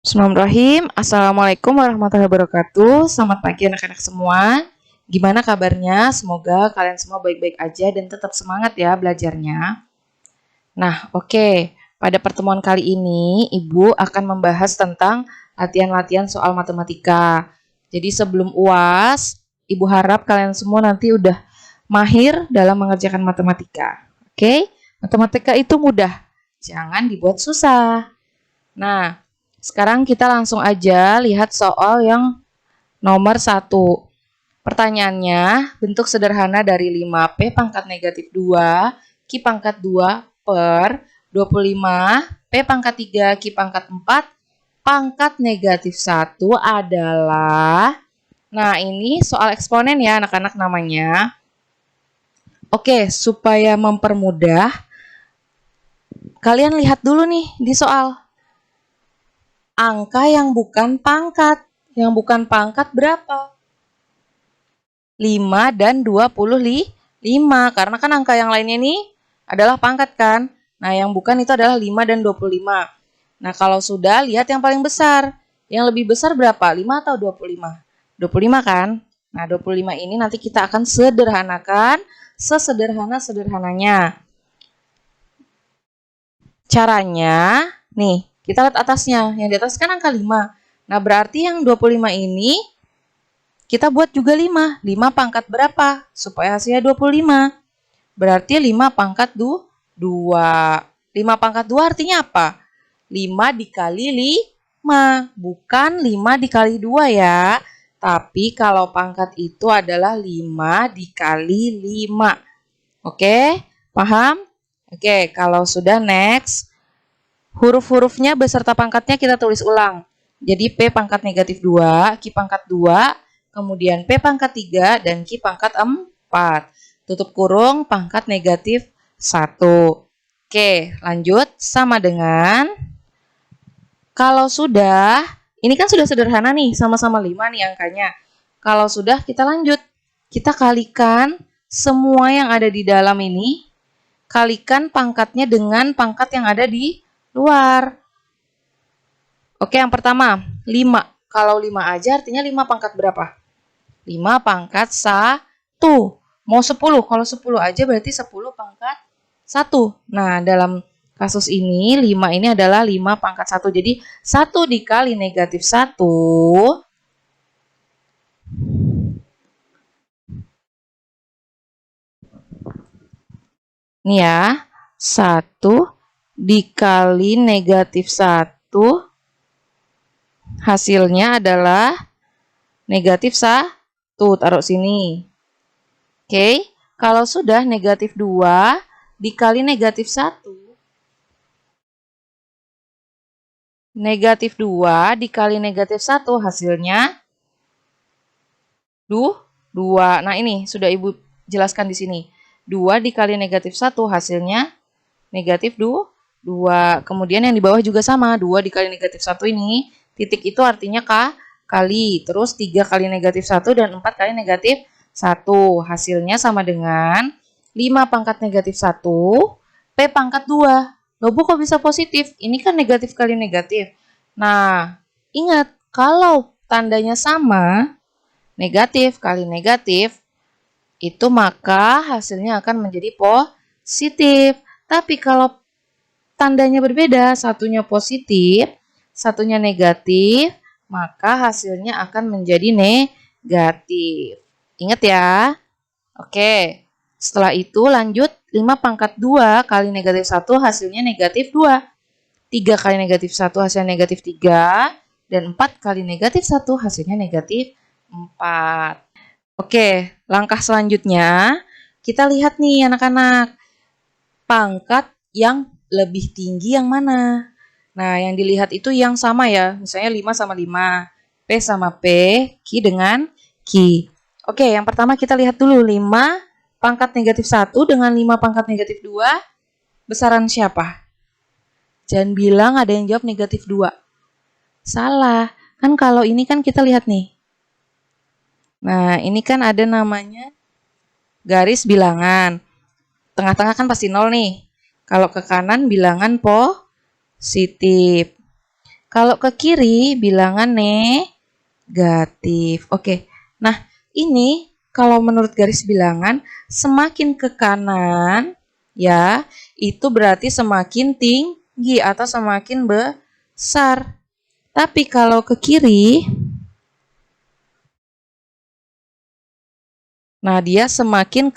Bismillahirrahmanirrahim. Assalamualaikum warahmatullahi wabarakatuh. Selamat pagi anak-anak semua. Gimana kabarnya? Semoga kalian semua baik-baik aja dan tetap semangat ya belajarnya. Nah, oke. Pada pertemuan kali ini, Ibu akan membahas tentang latihan-latihan soal matematika. Jadi sebelum UAS, Ibu harap kalian semua nanti udah mahir dalam mengerjakan matematika. Oke? Matematika itu mudah. Jangan dibuat susah. Nah, sekarang kita langsung aja lihat soal yang nomor 1. Pertanyaannya, bentuk sederhana dari 5P pangkat negatif 2, Q pangkat 2 per 25, P pangkat 3, Q pangkat 4, pangkat negatif 1 adalah... Nah, ini soal eksponen ya anak-anak namanya. Oke, supaya mempermudah, kalian lihat dulu nih di soal. Angka yang bukan pangkat. Yang bukan pangkat berapa? 5 dan 25. Karena kan angka yang lainnya ini adalah pangkat kan? Nah, yang bukan itu adalah 5 dan 25. Nah, kalau sudah, lihat yang paling besar. Yang lebih besar berapa? 5 atau 25? 25 kan? Nah, 25 ini nanti kita akan sederhanakan sesederhana-sederhananya. Caranya, nih, kita lihat atasnya. Yang di atas kan angka 5. Nah, berarti yang 25 ini kita buat juga 5. 5 pangkat berapa? Supaya hasilnya 25. Berarti 5 pangkat 2. 5 pangkat 2 artinya apa? 5 dikali 5. Bukan 5 dikali 2 ya. Tapi kalau pangkat itu adalah 5 dikali 5. Oke? Paham? Oke, kalau sudah next. Huruf-hurufnya beserta pangkatnya kita tulis ulang. Jadi P pangkat negatif 2, Q pangkat 2, kemudian P pangkat 3, dan Q pangkat 4. Tutup kurung pangkat negatif 1. Oke, lanjut. Sama dengan, kalau sudah, ini kan sudah sederhana nih, sama-sama 5 nih angkanya. Kalau sudah, kita lanjut. Kita kalikan semua yang ada di dalam ini, kalikan pangkatnya dengan pangkat yang ada di luar. Oke, yang pertama, 5. Kalau 5 aja artinya 5 pangkat berapa? 5 pangkat 1. Mau 10, kalau 10 aja berarti 10 pangkat 1. Nah, dalam kasus ini, 5 ini adalah 5 pangkat 1. Jadi, 1 dikali negatif 1. Ini ya, 1 dikali negatif 1. Hasilnya adalah negatif 1. Taruh sini. Oke, kalau sudah negatif 2 dikali negatif 1. Negatif 2 dikali negatif 1 hasilnya 2. Nah, ini sudah Ibu jelaskan di sini. 2 dikali negatif 1 hasilnya negatif 2. Kemudian yang di bawah juga sama. 2 dikali negatif 1 ini, titik itu artinya kali. Terus 3 kali negatif 1 dan 4 kali negatif 1. Hasilnya sama dengan 5 pangkat negatif 1, P pangkat 2. Loh Bu, kok bisa positif? Ini kan negatif kali negatif. Nah, ingat, kalau tandanya sama, negatif kali negatif, itu maka hasilnya akan menjadi positif. Tapi kalau tandanya berbeda, satunya positif, satunya negatif, maka hasilnya akan menjadi negatif. Ingat ya. Oke, setelah itu lanjut 5 pangkat 2 kali negatif 1 hasilnya negatif 2. 3 kali negatif 1 hasilnya negatif 3. Dan 4 kali negatif 1 hasilnya negatif 4. Oke, langkah selanjutnya kita lihat nih anak-anak. Pangkat yang lebih tinggi yang mana? Nah, yang dilihat itu yang sama ya. Misalnya 5 sama 5. P sama P, Q dengan Q. Oke, yang pertama kita lihat dulu 5 pangkat negatif 1 dengan 5 pangkat negatif 2. Besaran siapa? Jangan bilang ada yang jawab negatif 2. Salah. Kan kalau ini kan kita lihat nih. Nah, ini kan ada namanya garis bilangan. Tengah-tengah kan pasti 0 nih. Kalau ke kanan bilangan positif. Kalau ke kiri bilangan negatif. Oke. Nah, ini kalau menurut garis bilangan semakin ke kanan ya, itu berarti semakin tinggi atau semakin besar. Tapi kalau ke kiri, nah dia semakin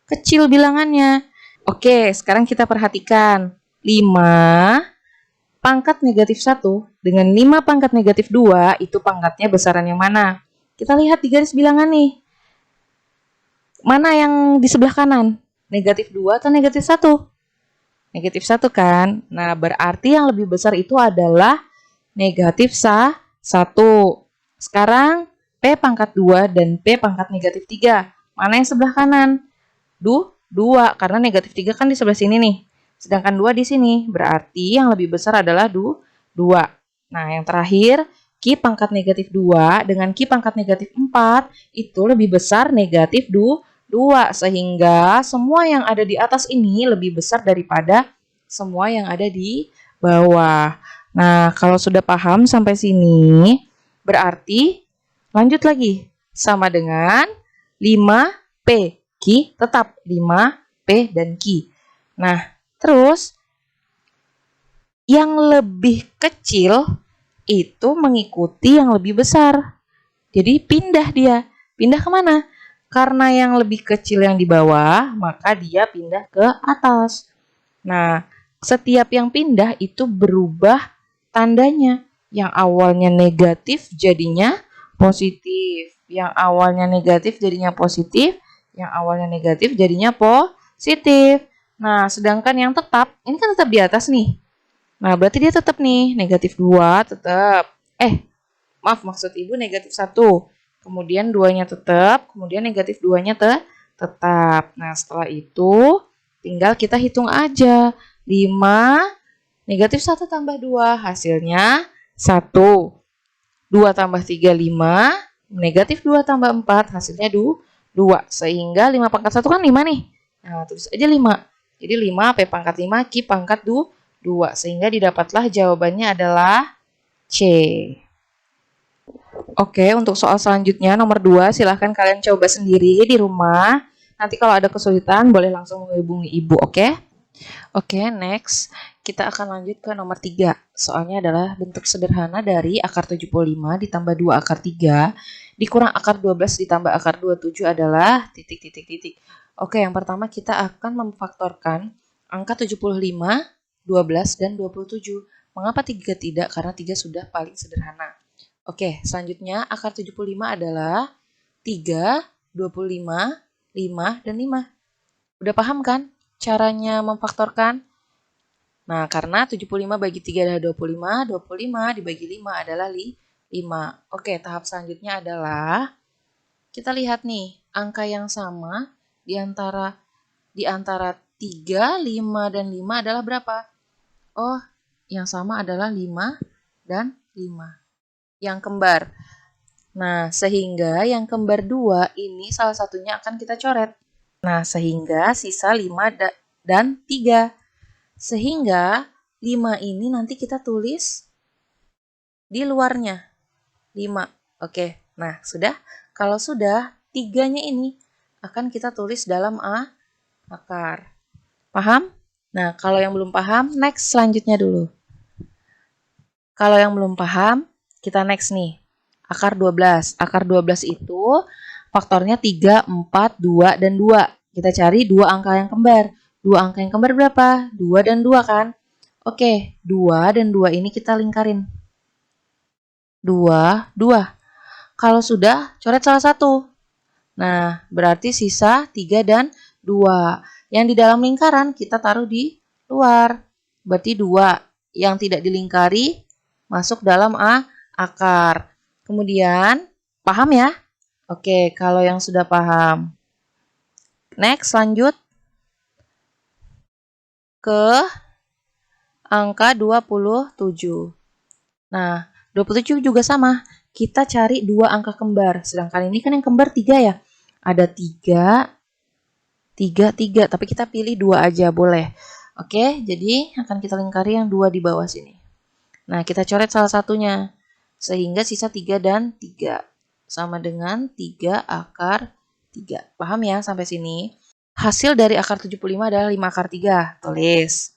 kecil bilangannya. Oke, sekarang kita perhatikan. 5 pangkat negatif 1 dengan 5 pangkat negatif 2 itu pangkatnya besaran yang mana? Kita lihat di garis bilangan nih. Mana yang di sebelah kanan? Negatif 2 atau negatif 1? Negatif 1 kan? Nah, berarti yang lebih besar itu adalah negatif 1. Sekarang P pangkat 2 dan P pangkat negatif 3. Mana yang sebelah kanan? 2, karena negatif 3 kan di sebelah sini nih. Sedangkan 2 di sini. Berarti yang lebih besar adalah 2. Nah, yang terakhir, Q pangkat negatif 2 dengan Q pangkat negatif 4 itu lebih besar negatif 2. Sehingga semua yang ada di atas ini lebih besar daripada semua yang ada di bawah. Nah, kalau sudah paham sampai sini, berarti lanjut lagi. Sama dengan 5P. Q tetap 5P dan Q. Nah, terus yang lebih kecil itu mengikuti yang lebih besar. Jadi pindah dia. Pindah kemana? Karena yang lebih kecil yang di bawah, maka dia pindah ke atas. Nah, setiap yang pindah itu berubah tandanya. Yang awalnya negatif jadinya positif. Yang awalnya negatif jadinya positif. Yang awalnya negatif jadinya positif. Nah, sedangkan yang tetap, ini kan tetap di atas nih. Nah, berarti dia tetap nih, negatif 2 tetap. Maaf, maksud Ibu negatif 1. Kemudian 2-nya tetap, kemudian negatif 2-nya tetap. Nah, setelah itu tinggal kita hitung aja. 5, negatif 1 tambah 2, hasilnya 1. 2 tambah 3, 5. Negatif 2 tambah 4, hasilnya 2. Sehingga 5 pangkat 1 kan 5 nih. Nah, tulis aja 5. Jadi 5, P pangkat 5, Q pangkat 2. Sehingga didapatlah jawabannya adalah C. Oke, untuk soal selanjutnya nomor 2, silahkan kalian coba sendiri di rumah. Nanti kalau ada kesulitan boleh langsung menghubungi Ibu, oke? Oke, next. Kita akan lanjut ke nomor 3. Soalnya adalah bentuk sederhana dari akar 75 ditambah 2 akar 3 dikurang akar 12 ditambah akar 27 adalah titik, titik, titik. Oke, yang pertama kita akan memfaktorkan angka 75, 12, dan 27. Mengapa 3 tidak? Karena 3 sudah paling sederhana. Oke, selanjutnya akar 75 adalah 3, 25, 5, dan 5. Udah paham kan caranya memfaktorkan? Nah, karena 75 bagi 3 adalah 25, 25 dibagi 5 adalah 5. Oke, tahap selanjutnya adalah kita lihat nih, angka yang sama di antara 3, 5, dan 5 adalah berapa? Oh, yang sama adalah 5 dan 5. Yang kembar. Nah, sehingga yang kembar 2 ini salah satunya akan kita coret. Nah, sehingga sisa 5 dan 3. Sehingga 5 ini nanti kita tulis di luarnya. 5. Oke, nah sudah. Kalau sudah, 3-nya ini akan kita tulis dalam akar. Paham? Nah, kalau yang belum paham, next selanjutnya dulu. Kalau yang belum paham, kita next nih. Akar 12. Akar 12 itu faktornya 3, 4, 2, dan 2. Kita cari 2 angka yang kembar. 2 angka yang kembar berapa? 2 dan 2 kan? Oke, 2 dan 2 ini kita lingkarin. 2, 2. Kalau sudah, coret salah satu. Nah, berarti sisa 3 dan 2. Yang di dalam lingkaran kita taruh di luar. Berarti 2. Yang tidak dilingkari masuk dalam akar. Kemudian, paham ya? Oke, kalau yang sudah paham. Next, lanjut ke angka 27. Nah, 27 juga sama. Kita cari 2 angka kembar. Sedangkan ini kan yang kembar 3 ya. Ada 3, 3, 3. Tapi kita pilih 2 aja, boleh. Oke, jadi akan kita lingkari yang 2 di bawah sini. Nah, kita coret salah satunya. Sehingga sisa 3 dan 3. Sama dengan 3 akar 3. Paham ya sampai sini? Hasil dari akar 75 adalah 5 akar 3. Tulis.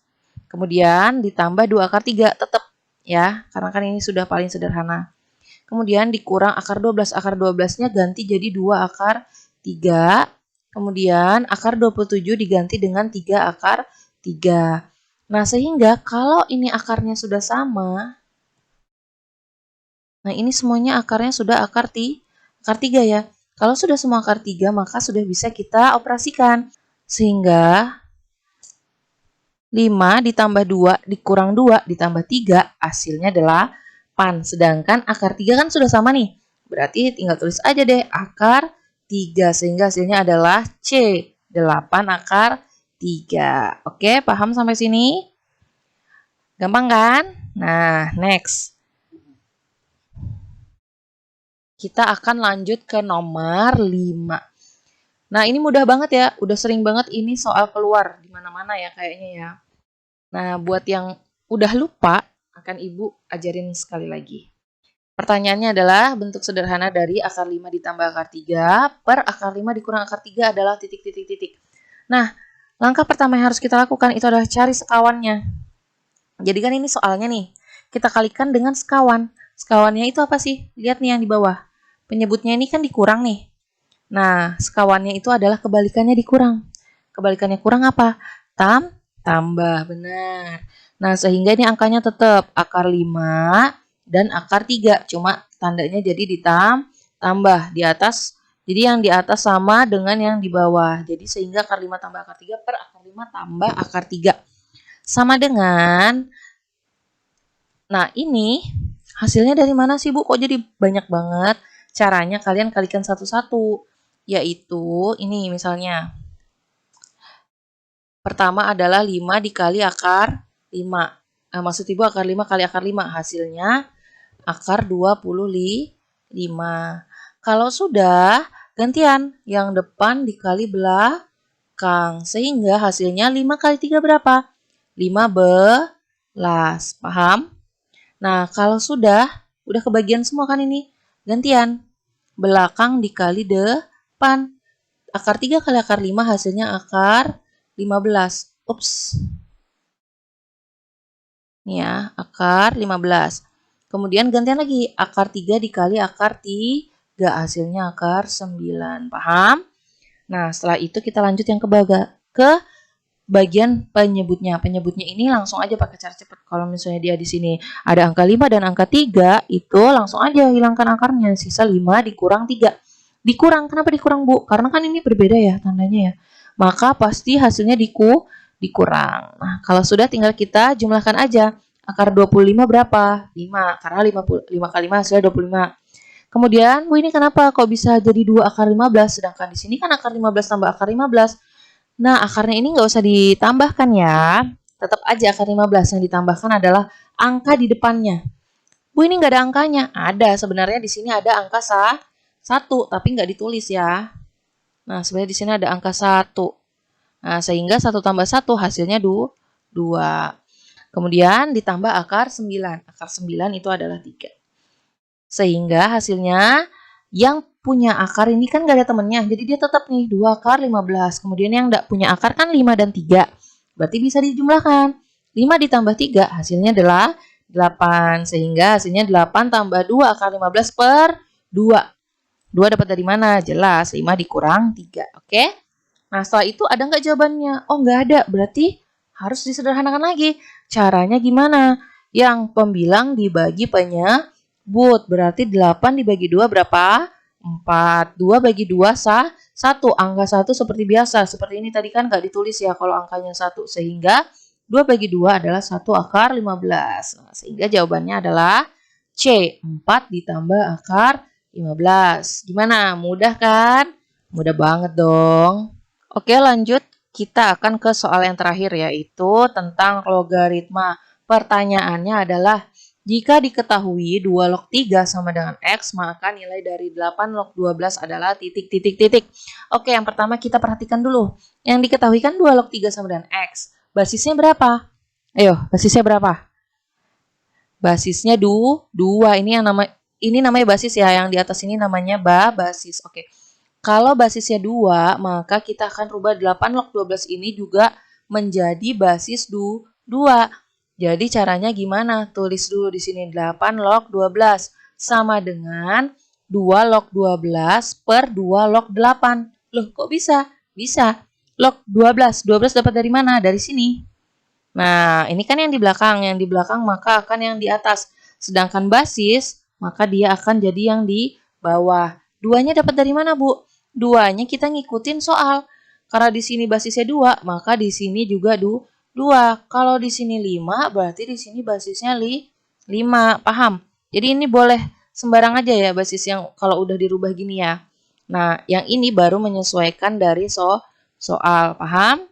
Kemudian ditambah 2 akar 3. Tetap ya, karena kan ini sudah paling sederhana. Kemudian dikurang akar 12. Akar 12-nya ganti jadi 2 akar 3. Kemudian akar 27 diganti dengan 3 akar 3. Nah, sehingga kalau ini akarnya sudah sama, nah ini semuanya akarnya sudah akar 3 ya. Kalau sudah semua akar 3, maka sudah bisa kita operasikan. Sehingga 5 ditambah 2 dikurang 2 ditambah 3 hasilnya 8. Sedangkan akar 3 kan sudah sama nih. Berarti tinggal tulis aja deh akar 3 sehingga hasilnya adalah C. 8 akar 3. Oke, paham sampai sini? Gampang kan? Nah, next. Kita akan lanjut ke nomor 5. Nah, ini mudah banget ya. Udah sering banget ini soal keluar di mana-mana ya kayaknya ya. Nah, buat yang udah lupa, akan Ibu ajarin sekali lagi. Pertanyaannya adalah bentuk sederhana dari akar 5 ditambah akar 3 per akar 5 dikurang akar 3 adalah titik. Nah, langkah pertama yang harus kita lakukan itu adalah cari sekawannya. Jadi kan ini soalnya nih, kita kalikan dengan sekawan. Sekawannya itu apa sih? Lihat nih yang di bawah. Penyebutnya ini kan dikurang nih. Nah, sekawannya itu adalah kebalikannya dikurang. Kebalikannya kurang apa? Tambah, benar. Nah, sehingga ini angkanya tetap akar 5 dan akar 3. Cuma tandanya jadi tambah di atas. Jadi yang di atas sama dengan yang di bawah. Jadi sehingga akar 5 tambah akar 3 per akar 5 tambah akar 3. Sama dengan, nah ini hasilnya dari mana sih Bu? Kok jadi banyak banget? Caranya kalian kalikan satu-satu. Yaitu ini misalnya. Pertama adalah 5 dikali akar 5. Nah, maksud Ibu akar 5 kali akar 5. Hasilnya akar 25. Kalau sudah, gantian. Yang depan dikali belakang. Sehingga hasilnya 5 kali 3 berapa? 15. Paham? Nah, kalau sudah kebagian semua kan ini. Gantian. Belakang dikali depan. Akar 3 kali akar 5 hasilnya akar 15. Ups. Nih ya, akar 15. Kemudian gantian lagi. Akar 3 dikali akar 3 hasilnya akar 9. Paham? Nah, setelah itu kita lanjut yang ke bagian penyebutnya. Penyebutnya ini langsung aja pakai cara cepat. Kalau misalnya dia di sini ada angka 5 dan angka 3, itu langsung aja hilangkan akarnya. Sisa 5 dikurang 3. Dikurang, kenapa dikurang Bu? Karena kan ini berbeda ya tandanya ya. Maka pasti hasilnya dikurang. Nah, kalau sudah tinggal kita jumlahkan aja. Akar 25 berapa? 5. Karena 5 kali 5 hasilnya 25. Kemudian, Bu ini kenapa kok bisa jadi 2 akar 15? Sedangkan di sini kan akar 15 tambah akar 15. Nah, akarnya ini nggak usah ditambahkan ya. Tetap aja akar 15 yang ditambahkan adalah angka di depannya. Bu ini nggak ada angkanya. Ada, sebenarnya di sini ada angka 1, tapi nggak ditulis ya. Nah, sebenarnya di sini ada angka 1. Nah, sehingga 1 tambah 1 hasilnya 2. Kemudian ditambah akar 9. Akar 9 itu adalah 3. Sehingga hasilnya yang punya akar ini kan gak ada temennya. Jadi dia tetap nih 2 akar 15. Kemudian yang gak punya akar kan 5 dan 3. Berarti bisa dijumlahkan. 5 ditambah 3 hasilnya adalah 8. Sehingga hasilnya 8 tambah 2 akar 15 per 2. 2 dapat dari mana? Jelas 5 dikurang 3. Oke? Nah setelah itu ada nggak jawabannya? Oh nggak ada. Berarti harus disederhanakan lagi. Caranya gimana? Yang pembilang dibagi penyebut. Berarti 8 dibagi 2 berapa? 4. 2 bagi 2 1. Angka 1 seperti biasa. Seperti ini tadi kan nggak ditulis ya kalau angkanya 1. Sehingga 2 bagi 2 adalah 1 akar 15. Nah, sehingga jawabannya adalah C. 4 ditambah akar 15. Gimana? Mudah kan? Mudah banget dong. Oke, lanjut. Kita akan ke soal yang terakhir yaitu tentang logaritma. Pertanyaannya adalah, jika diketahui 2 log 3 sama dengan X, maka nilai dari 8 log 12 adalah titik. Oke, yang pertama kita perhatikan dulu. Yang diketahui kan 2 log 3 sama dengan X. Basisnya berapa? Ayo, basisnya berapa? Basisnya 2. Ini namanya basis ya, yang di atas ini namanya basis. Oke. Kalau basisnya 2, maka kita akan rubah 8 log 12 ini juga menjadi basis 2. Jadi caranya gimana? Tulis dulu di sini 8 log 12 sama dengan 2 log 12 per 2 log 8. Loh, kok bisa? Bisa. Log 12. 12 dapat dari mana? Dari sini. Nah, ini kan yang di belakang. Yang di belakang maka akan yang di atas. Sedangkan basis, maka dia akan jadi yang di bawah. 2-nya dapat dari mana, Bu? 2-nya kita ngikutin soal. Karena di sini basisnya 2, maka di sini juga 2. Kalau di sini 5, berarti di sini basisnya 5. Paham? Jadi ini boleh sembarang aja ya basis yang kalau udah dirubah gini ya. Nah, yang ini baru menyesuaikan dari soal. Paham?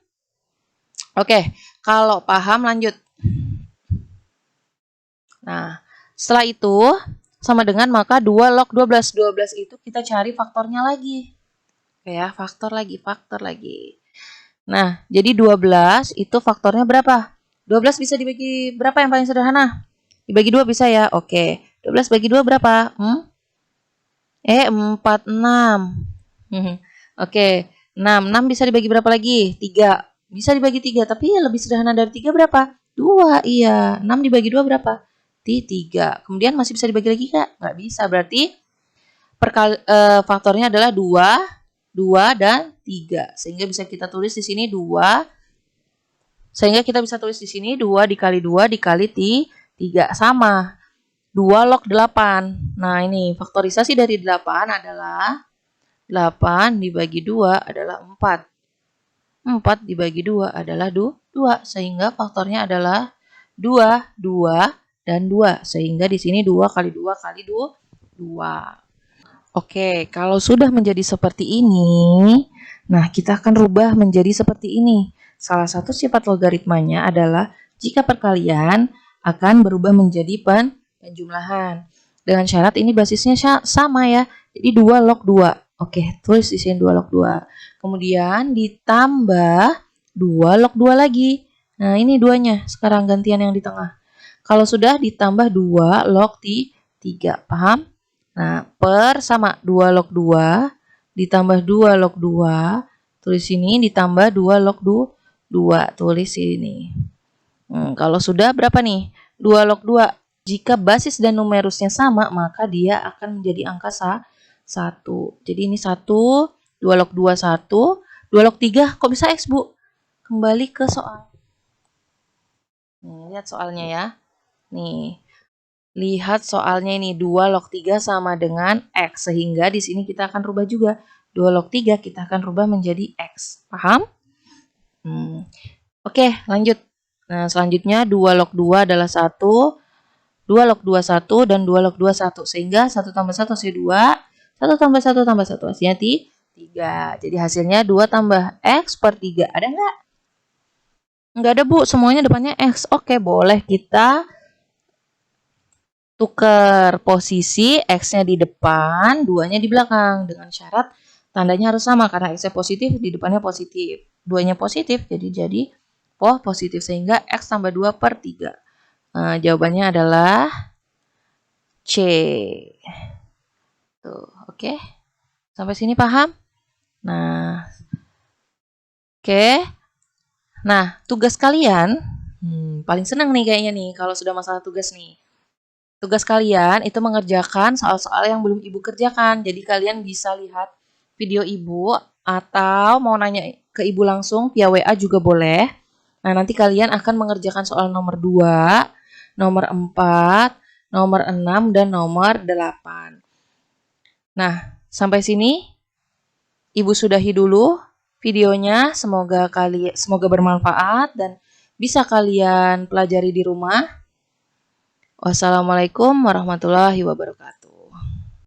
Oke, kalau paham lanjut. Nah, setelah itu sama dengan maka 2 log 12. 12 itu kita cari faktornya lagi. Oke ya, faktor lagi. Nah, jadi 12 itu faktornya berapa? 12 bisa dibagi berapa yang paling sederhana? Dibagi 2 bisa ya? Oke. 12 bagi 2 berapa? 46. Oke. 6 bisa dibagi berapa lagi? 3. Bisa dibagi 3, tapi ya lebih sederhana dari 3 berapa? 2, iya. 6 dibagi 2 berapa? 3. Kemudian masih bisa dibagi lagi Kak? Nggak bisa, berarti faktornya adalah 2 dan 3. Sehingga bisa kita tulis di sini 2. Sehingga kita bisa tulis di sini 2 dikali 2 dikali 3. Sama. 2 log 8. Nah, ini faktorisasi dari 8 adalah 8 dibagi 2 adalah 4. 4 dibagi 2 adalah 2. Sehingga faktornya adalah 2, 2, dan 2. Sehingga di sini 2 kali 2 kali 2. Oke, kalau sudah menjadi seperti ini, nah kita akan rubah menjadi seperti ini. Salah satu sifat logaritmanya adalah jika perkalian akan berubah menjadi penjumlahan. Dengan syarat ini basisnya sama ya. Jadi 2 log 2. Oke, tulis di sini 2 log 2. Kemudian ditambah 2 log 2 lagi. Nah, ini duanya. Sekarang gantian yang di tengah. Kalau sudah ditambah 2 log 3. Paham? Nah, per sama 2 log 2 ditambah 2 log 2. Tulis sini ditambah 2 log 2. Tulis sini. Kalau sudah berapa nih? 2 log 2. Jika basis dan numerusnya sama, maka dia akan menjadi angka 1. Jadi ini 1, 2 log 2, 1. 2 log 3, kok bisa X, Bu? Kembali ke soal. Nih, lihat soalnya ya. Nih, lihat soalnya ini 2 log 3 sama dengan X. Sehingga di sini kita akan rubah juga. 2 log 3 kita akan rubah menjadi X. Paham? Oke, lanjut. Nah, selanjutnya 2 log 2 adalah 1. 2 log 2, 1. Dan 2 log 2, 1. Sehingga 1 tambah 1 hasilnya 2. 1 tambah 1 tambah 1 hasilnya 3. Jadi hasilnya 2 tambah X per 3. Ada nggak? Nggak ada, Bu. Semuanya depannya X. Oke, boleh kita tukar posisi, X-nya di depan, 2-nya di belakang. Dengan syarat tandanya harus sama, karena X-nya positif, di depannya positif. 2-nya positif, jadi positif. Sehingga X tambah 2 per 3. Nah, jawabannya adalah C. Tuh, oke. Sampai sini paham? Nah, oke. Nah, tugas kalian, paling senang nih kayaknya nih, kalau sudah masalah tugas nih. Tugas kalian itu mengerjakan soal-soal yang belum Ibu kerjakan. Jadi kalian bisa lihat video Ibu atau mau nanya ke Ibu langsung via WA juga boleh. Nah, nanti kalian akan mengerjakan soal nomor 2, nomor 4, nomor 6, dan nomor 8. Nah, sampai sini Ibu sudahi dulu videonya. Semoga bermanfaat dan bisa kalian pelajari di rumah. Wassalamualaikum warahmatullahi wabarakatuh.